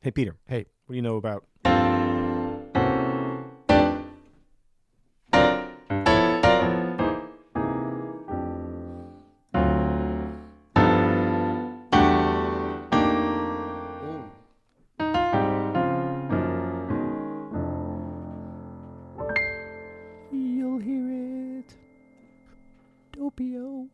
Hey, Peter. Hey. What do you know about... You'll hear it. Dopio.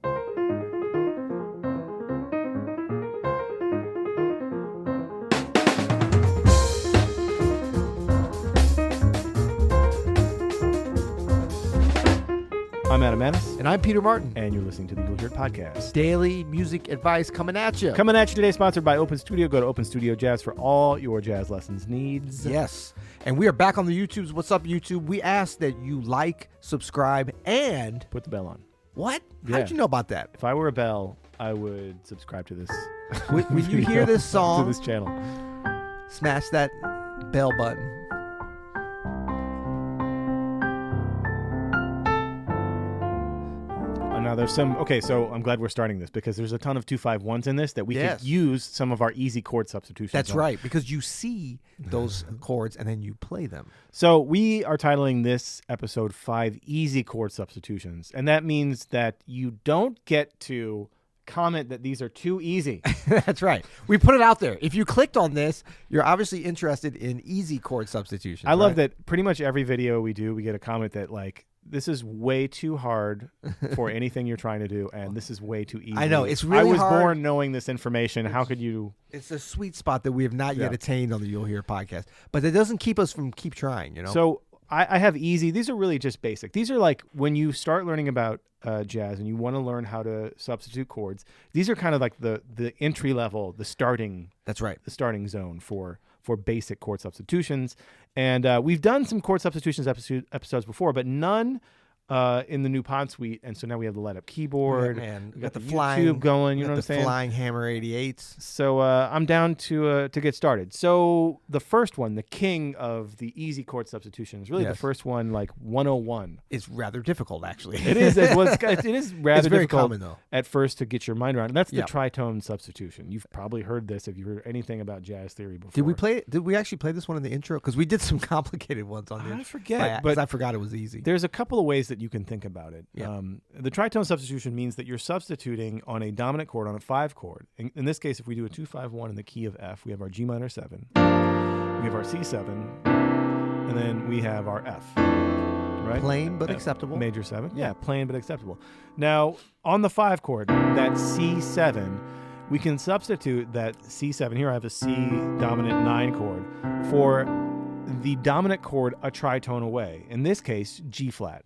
I'm Adam Maness. And I'm Peter Martin. And you're listening to the You'll Hear It podcast. Daily music advice coming at you. Coming at you today, sponsored by Open Studio. Go to Open Studio Jazz for all your jazz lessons needs. Yes. And we are back on the YouTubes. What's up, YouTube? We ask that you like, subscribe, and... Put the bell on. What? Yeah. How did you know about that? If I were a bell, I would subscribe to this. When you hear this song... to this channel. Smash that bell button. Now there's some, okay, so I'm glad we're starting this because there's a ton of 2-5-1s in this that we could use some of our easy chord substitutions. That's on. right, because you see those chords and then you play them. So we are titling this episode 5 Easy Chord Substitutions, and that means that you don't get to comment that these are too easy. That's right. We put it out there. If you clicked on this, you're obviously interested in easy chord substitutions. I love that pretty much every video we do, we get a comment that like, this is way too hard for anything you're trying to do, and this is way too easy. I know. It's really hard. I was born knowing this information. How could you... It's a sweet spot that we have not yet attained on the You'll Hear podcast. But that doesn't keep us from keep trying, you know? So I have easy. These are really just basic. These are like when you start learning about jazz and you want to learn how to substitute chords, these are kind of like the entry level, the starting... That's right. The starting zone for basic chord substitutions. And we've done some chord substitutions episodes before, but none in the new pod suite. And so now we have the light up keyboard. We got the YouTube flying going, you know what I'm saying? The flying Hammer 88s. So I'm down to get started. So the first one, the king of the easy chord substitution, is really the first one, like 101. It's rather difficult, actually. It is. It is rather it's very difficult common, though. At first to get your mind around. And that's the tritone substitution. You've probably heard this if you heard anything about jazz theory before. Did we actually play this one in the intro? Because we did some complicated ones on the intro. I forget. But I forgot it was easy. There's a couple of ways that you can think about it. Yeah. The tritone substitution means that you're substituting on a dominant chord on a 5 chord. In this case, if we do a 2-5-1 in the key of F, we have our G minor 7, we have our C7, and then we have our F. Right? Plain but acceptable. Major 7. Yeah, plain but acceptable. Now, on the 5 chord, that C7, we can substitute that C7. Here I have a C dominant 9 chord for the dominant chord a tritone away. In this case, G flat.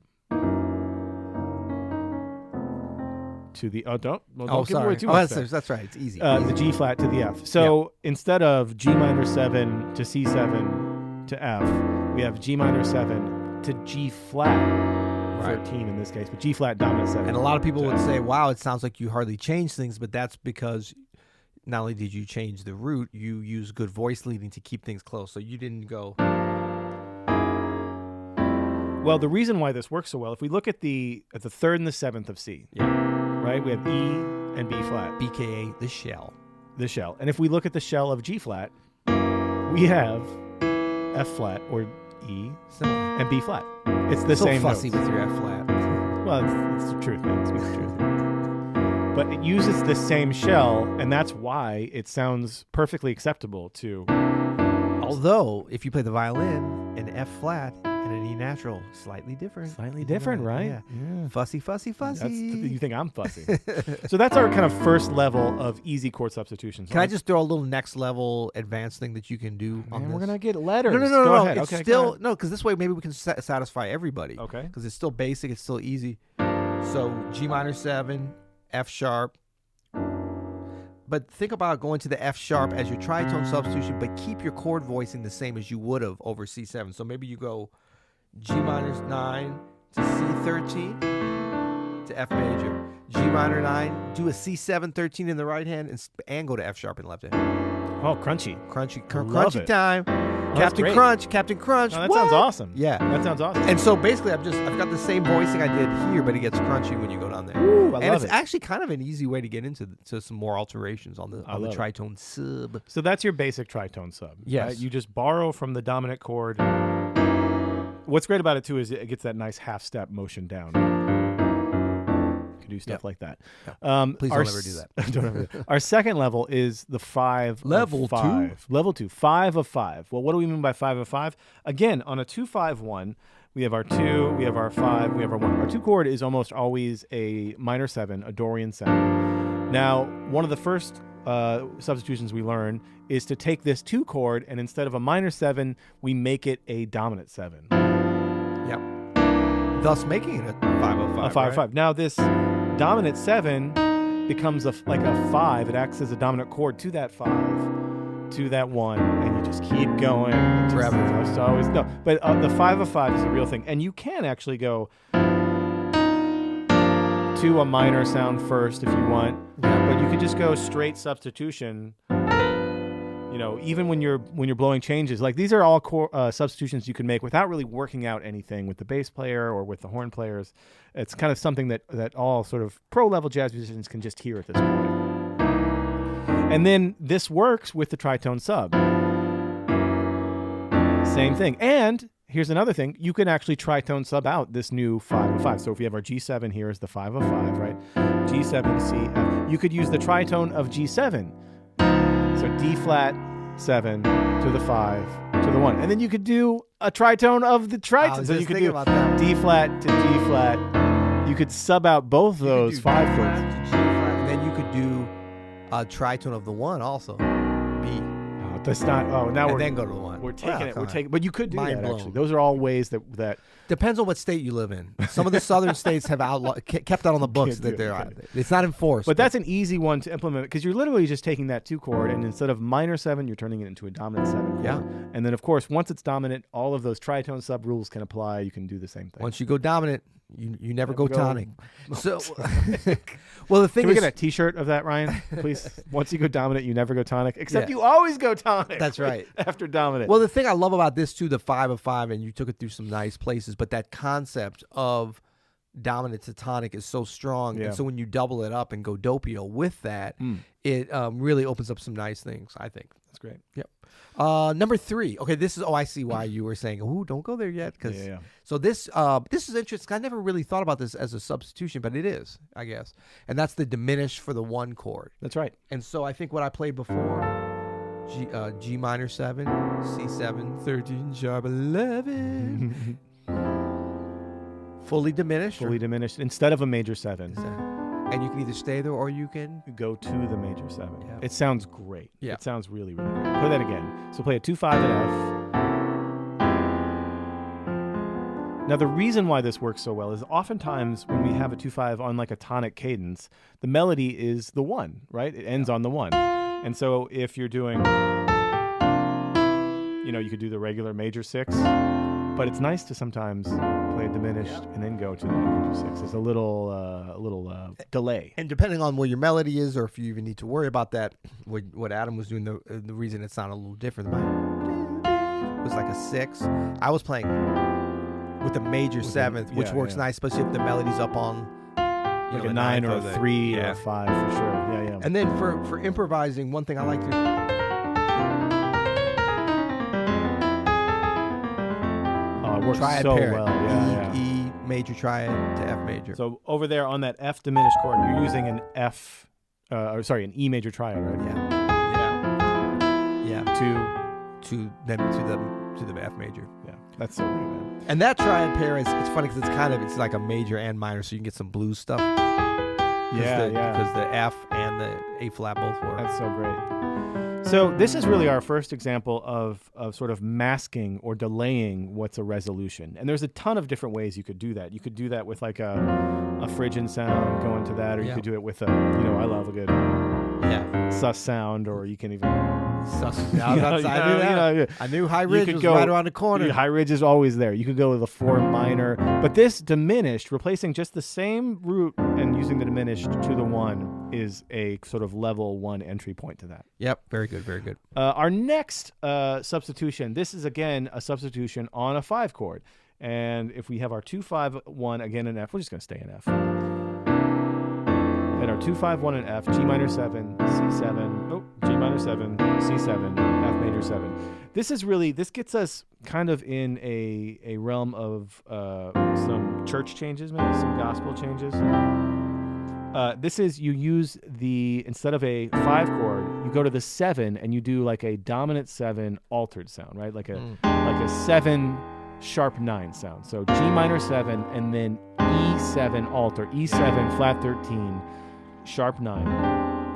To the don't give away too much. That's right. It's easy. The G flat to the F. So instead of G minor 7 to C7 to F, we have G minor 7 to G flat 13 in this case, but G flat dominant 7. And a lot of people would say, "Wow, it sounds like you hardly changed things," but that's because not only did you change the root, you use good voice leading to keep things close. So you didn't go. Well, the reason why this works so well, if we look at the 3rd and the 7th of C, right? We have E and B flat. BKA the shell. The shell. And if we look at the shell of G flat, we have F flat or E and B flat. It's the same notes. So fussy with your F flat. Well, it's the truth, man. It's the truth. But it uses the same shell, and that's why it sounds perfectly acceptable to... Although, if you play the violin, an F flat and an E natural, slightly different. Slightly different, right? Yeah. Fussy, fussy, fussy. You think I'm fussy. So that's our kind of first level of easy chord substitutions. Can I just throw a little next level advanced thing that you can do on this? We're going to get letters. No. Go ahead. It's okay, still, no, because this way maybe we can satisfy everybody. Okay. Because it's still basic. It's still easy. So G minor 7, F sharp. But think about going to the F sharp as your tritone substitution, but keep your chord voicing the same as you would have over C7. So maybe you go G minor 9 to C13 to F major. G minor 9, do a C7 13 in the right hand and go to F sharp in the left hand. Oh, crunchy. Crunchy time. Captain great. Crunch, Captain Crunch. Oh, that what? sounds awesome. Yeah. That sounds awesome. And so basically, I've got the same voicing I did here, but it gets crunchy when you go down there. Ooh, I and love it's it. actually kind of an easy way to get into to some more alterations on the love it. tritone sub. So that's your basic tritone sub. Yes. Right? You just borrow from the dominant chord. What's great about it too is it gets that nice half step motion down. You can do stuff like that. Please don't ever do that. Don't ever do that. Our second level is the 5 Level of 5. 2? Level 2, 5 of 5. Well, what do we mean by 5 of 5? Again, on a 2-5-1, we have our 2, we have our 5, we have our 1. Our 2 chord is almost always a minor 7, a Dorian 7. Now, one of the first substitutions we learn is to take this 2 chord and instead of a minor 7, we make it a dominant 7. Yep. Thus making it a 5 of 5. A 5 of 5. Now, this dominant 7 becomes like a 5. It acts as a dominant chord to that 5, to that 1, and you just keep going. Forever. Just always, no. But the 5 of 5 is a real thing. And you can actually go to a minor sound first if you want. But you could just go straight substitution. You know, even when you're blowing changes, like these are all substitutions you can make without really working out anything with the bass player or with the horn players. It's kind of something that all sort of pro level jazz musicians can just hear at this point. And then this works with the tritone sub. Same thing. And here's another thing. You can actually tritone sub out this new 5 of 5. So if we have our G7 here is the 5 of 5, right? G7, C, F. You could use the tritone of G7. So D flat 7 to the 5 to the 1. And then you could do a tritone of the tritone. So you could do D flat to G flat. You could sub out both those 5 chords. And then you could do a tritone of the 1 also. B. Oh, that's not. Oh, now And we're then go to the 1. We're taking it. We're taking. But you could do Mind that blown. actually. Those are all ways that. Depends on what state you live in. Some of the southern states have kept that on the books Can't do that they're it. it's not enforced. But that's an easy one to implement because you're literally just taking that 2 chord and instead of minor 7, you're turning it into a dominant 7 chord. Yeah. And then of course, once it's dominant, all of those tritone sub rules can apply. You can do the same thing. once you go dominant, you never go go- tonic. So, well, the thing Can we is, get a T-shirt of that, Ryan? Please. Once you go dominant, you never go tonic. Except Yeah. you always go tonic. That's right. After dominant. well, the thing I love about this too, the 5 of 5, and you took it through some nice places, but that concept of dominant to tonic is so strong, Yeah. and so when you double it up and go doppio with that, it really opens up some nice things, I think. That's great. Yep. Number 3. Okay, this is. Oh, I see why you were saying, "Ooh, don't go there yet." Because Yeah. so this is interesting. I never really thought about this as a substitution, but it is, I guess. And that's the diminished for the 1 chord. That's right. And so I think what I played before, G minor 7, C7, 13 sharp 11, fully diminished. Fully diminished instead of a major 7. And you can either stay there or you can. Go to the major 7. Yeah. It sounds great. Yeah. It sounds really, really great. Play that again. So play a 2-5 at F. Now the reason why this works so well is oftentimes when we have a 2-5 on like a tonic cadence, the melody is the 1, right? It ends on the 1. And so if you're doing, you could do the regular major 6, but it's nice to sometimes play a diminished and then go to the major 6. There's a little delay. And depending on where your melody is, or if you even need to worry about that, what Adam was doing, the reason it sounded a little different was like a 6. I was playing with the major 7th, which works nice, especially if the melody's up on Like a 9 or a 3 or a 5 for sure. Yeah. And then for improvising, one thing I like to It works triad so pair. well. Yeah. E major triad to F major. So over there on that F diminished chord, you're using an F, an E major triad, right? Yeah. To the F major. Yeah. That's so great, man. And that triad pair it's funny because it's like a major and minor, so you can get some blues stuff. Because the F and the A flat both work. That's so great. So this is really our first example of sort of masking or delaying what's a resolution. And there's a ton of different ways you could do that. You could do that with like a Phrygian sound, go into that, or you could do it with I love a good sus sound, or you can even I knew High Ridge was right around the corner. High Ridge is always there. You could go with a 4 minor. But this diminished, replacing just the same root and using the diminished to the 1 is a sort of level 1 entry point to that. Yep, very good, very good. Our next substitution, this is again a substitution on a 5 chord. And if we have our 2-5-1 again in F, we're just going to stay in F. And our 2-5-1 in F, G minor 7, C7, G minor 7, C7, F major 7. This gets us kind of in a realm of some church changes, maybe some gospel changes. This is, you use instead of a 5 chord, you go to the 7 and you do like a dominant 7 altered sound, right? Like a 7 sharp 9 sound. So G minor 7 and then E7 alter, E7 flat 13, sharp 9.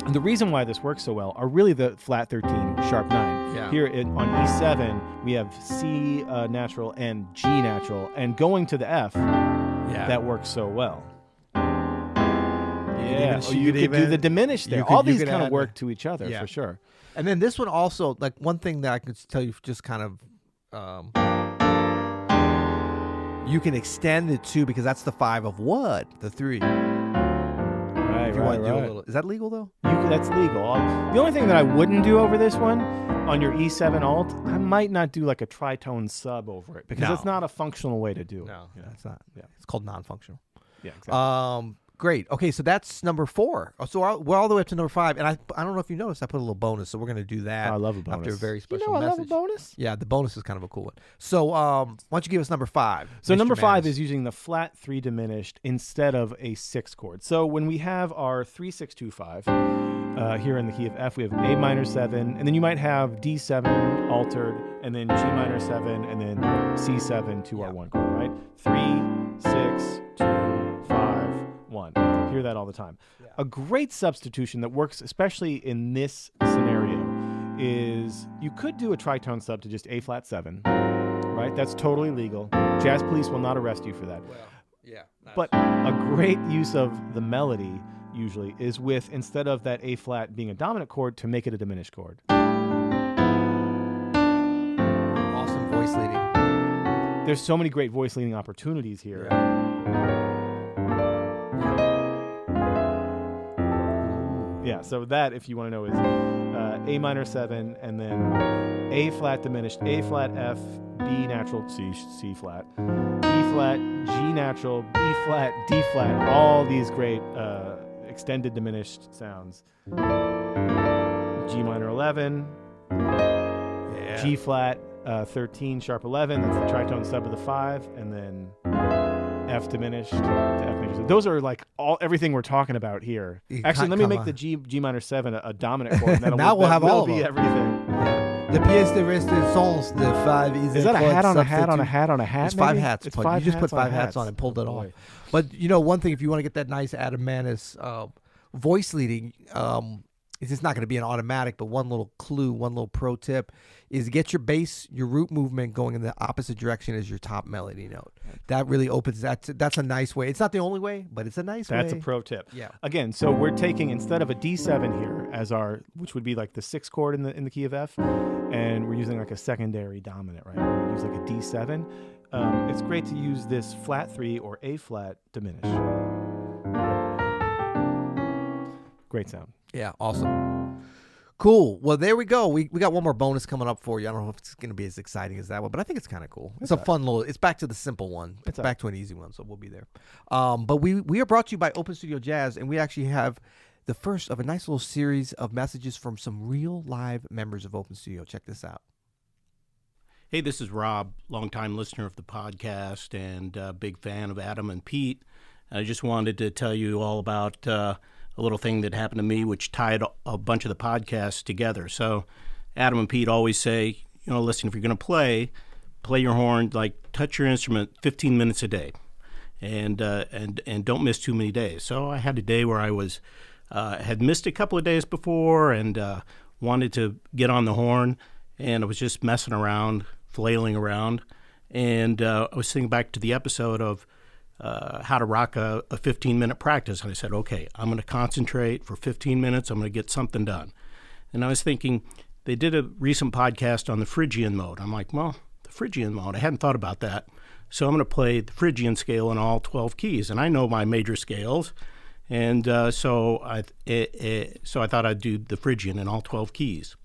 And the reason why this works so well are really the flat 13, sharp 9. Yeah. Here on E7, we have C natural and G natural. And going to the F, that works so well. You could do the diminished there. All these kind of work to each other for sure. And then this one also, like one thing that I could tell you, just kind of, you can extend it to, because that's the 5 of what? The 3. Right, if you want to do a little, is that legal though? That's legal. The only thing that I wouldn't do over this one, on your E7 alt, I might not do like a tritone sub over it, because it's not a functional way to do it. No, it's not. Yeah, it's called non-functional. Yeah, exactly. Great. Okay, so that's number 4. So we're all the way up to number 5, and I don't know if you noticed, I put a little bonus, so we're going to do that. I love a bonus. After a very special I message. love a bonus. Yeah, the bonus is kind of a cool one. So why don't you give us number 5? So Mr. number 5 Maness. is using the flat 3 diminished instead of a 6 chord. So when we have our 3-6-2-5 here in the key of F, we have A minor 7, and then you might have D7 altered, and then G minor 7, and then C7 to our 1 chord, right? 3, 6, 2, 5, 1. Hear that all the time. Yeah. A great substitution that works, especially in this scenario, is you could do a tritone sub to just A flat 7, right? That's totally legal. Jazz police will not arrest you for that. Well, yeah. But a great use of the melody usually is with, instead of that A flat being a dominant chord, to make it a diminished chord. Awesome voice leading. There's so many great voice leading opportunities here. Yeah, so that, if you want to know, is A minor 7, and then A flat diminished, A flat F, B natural, C flat, E flat, G natural, B flat, D flat, all these great extended diminished sounds. G minor 11, G flat 13, sharp 11, that's the tritone sub of the 5, and then F diminished to F major. Those are like everything we're talking about here. Actually, let me make the G minor 7 a dominant chord. And now we'll have all of them. Everything. The pièce de résistance, the 5 is that a hat on a hat on a hat on a hat? It's 5 hats. It's 5 you just put 5 hats on and pulled it off. But one thing, if you want to get that nice Adam Maness voice leading, it's just not going to be an automatic, but one little clue, one little pro tip is get your bass, your root movement going in the opposite direction as your top melody note. That really opens that's a nice way. It's not the only way, but it's a nice way. That's a pro tip. Yeah. Again, so we're taking, instead of a D7 here as which would be like the 6th chord in the key of F, and we're using like a secondary dominant, right? We use like a D7. It's great to use this flat 3 or A flat diminished. Great sound. Yeah, awesome. Cool. Well, there we go. We got one more bonus coming up for you. I don't know if it's going to be as exciting as that one, but I think it's kind of cool. It's a fun little. It's back to the simple one. It's back to an easy one, so we'll be there. But we are brought to you by Open Studio Jazz, and we actually have the first of a nice little series of messages from some real live members of Open Studio. Check this out. Hey, this is Rob, longtime listener of the podcast and big fan of Adam and Pete. I just wanted to tell you all about a little thing that happened to me, which tied a bunch of the podcasts together. So Adam and Pete always say, listen, if you're going to play your horn, like touch your instrument 15 minutes a day, and don't miss too many days. So I had a day where I was had missed a couple of days before and wanted to get on the horn, and I was just messing around, flailing around, and I was thinking back to the episode of how to rock a 15-minute practice. And I said, okay, I'm going to concentrate for 15 minutes. I'm going to get something done. And I was thinking, they did a recent podcast on the Phrygian mode. I'm like, well, the Phrygian mode, I hadn't thought about that. So I'm going to play the Phrygian scale in all 12 keys. And I know my major scales. And so I thought I'd do the Phrygian in all 12 keys.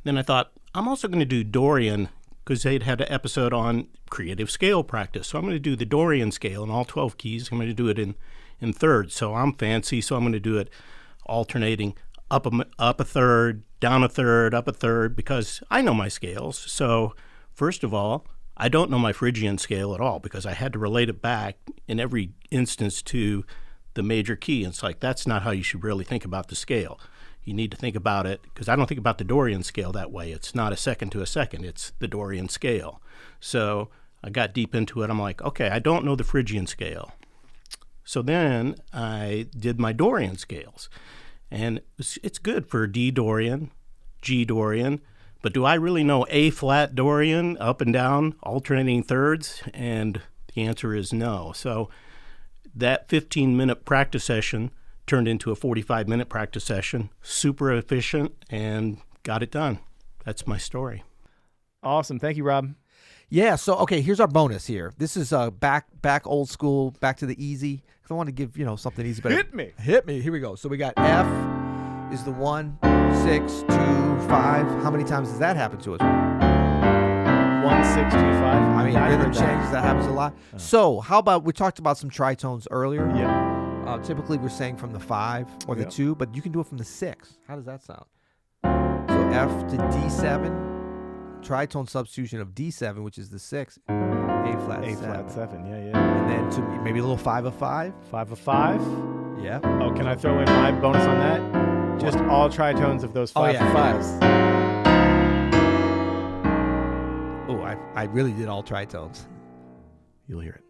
Then I thought, I'm also going to do Dorian, because they'd had an episode on creative scale practice. So I'm going to do the Dorian scale in all 12 keys. I'm going to do it in thirds. So I'm fancy, so I'm going to do it alternating up a third, down a third, up a third, because I know my scales. So first of all, I don't know my Phrygian scale at all, because I had to relate it back in every instance to the major key. It's like, that's not how you should really think about the scale. You need to think about it, because I don't think about the Dorian scale that way. It's not a second to a second. It's the Dorian scale. So I got deep into it. I'm like, okay, I don't know the Phrygian scale. So then I did my Dorian scales. And it's good for D Dorian, G Dorian, but do I really know A flat Dorian, up and down, alternating thirds? And the answer is no. So that 15-minute practice session turned into a 45-minute practice session, super efficient, and got it done. That's my story. Awesome. Thank you, Rob. Yeah, so, okay, here's our bonus here. This is back old school, back to the easy. Because I want to give, something easy. But Hit me. Hit me. Here we go. So we got F is the 1, 6, 2, 5. How many times does that happen to us? 1, 6, 2, 5. I mean, rhythm changes, that happens a lot. So how about, we talked about some tritones earlier. Yeah. Typically, we're saying from the 5 or the 2, but you can do it from the 6. How does that sound? So F to D7, tritone substitution of D7, which is the 6, A flat 7. A flat 7, yeah. And then to maybe a little 5 of 5. 5 of 5. Yeah. Oh, can I throw in my bonus on that? Just all tritones of those 5 of 5s. Oh, I really did all tritones. You'll hear it.